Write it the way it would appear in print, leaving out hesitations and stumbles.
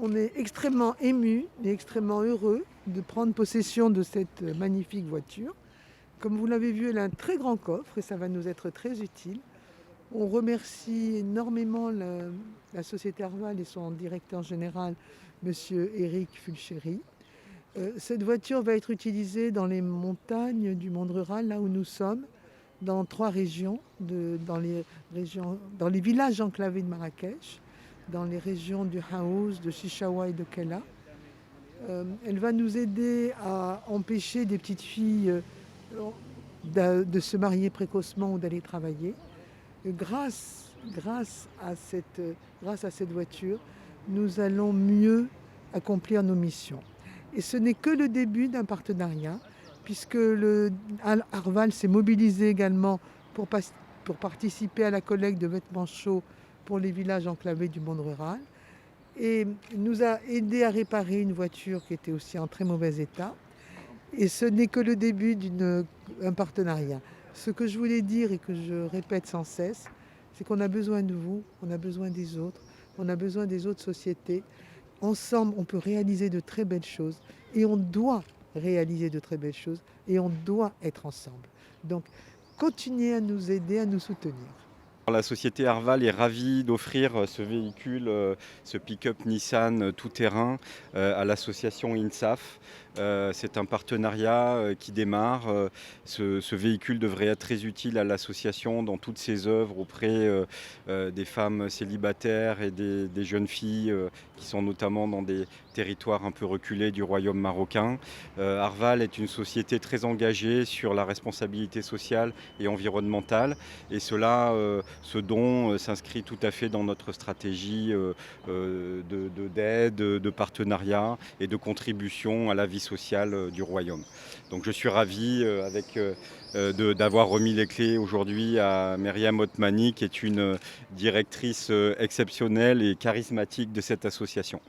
On est extrêmement ému et extrêmement heureux de prendre possession de cette magnifique voiture. Comme vous l'avez vu, elle a un très grand coffre et ça va nous être très utile. On remercie énormément la société Arval et son directeur général, monsieur Éric Fulchéry. Cette voiture va être utilisée dans les montagnes du monde rural, là où nous sommes, dans 3 régions, dans les villages enclavés de Marrakech, dans les régions du Haouz, de Chichaoua et de Kella. Elle va nous aider à empêcher des petites filles de se marier précocement ou d'aller travailler. Grâce à cette voiture, nous allons mieux accomplir nos missions. Et ce n'est que le début d'un partenariat, puisque Arval s'est mobilisé également pour participer à la collecte de vêtements chauds pour les villages enclavés du monde rural et nous a aidé à réparer une voiture qui était aussi en très mauvais état. Et ce n'est que le début d'un partenariat. Ce que je voulais dire et que je répète sans cesse, c'est qu'on a besoin de vous, on a besoin des autres, on a besoin des autres sociétés. Ensemble, on peut réaliser de très belles choses et on doit réaliser de très belles choses et on doit être ensemble. Donc, continuez à nous aider, à nous soutenir. La société Arval est ravie d'offrir ce véhicule, ce pick-up Nissan tout-terrain à l'association INSAF. C'est un partenariat qui démarre. Ce véhicule devrait être très utile à l'association dans toutes ses œuvres auprès des femmes célibataires et des jeunes filles qui sont notamment dans des territoires un peu reculés du royaume marocain. Arval est une société très engagée sur la responsabilité sociale et environnementale et ce don s'inscrit tout à fait dans notre stratégie d'aide, de partenariat et de contribution à la vie sociale du royaume. Donc je suis ravi d'avoir remis les clés aujourd'hui à Myriam Otmani, qui est une directrice exceptionnelle et charismatique de cette association.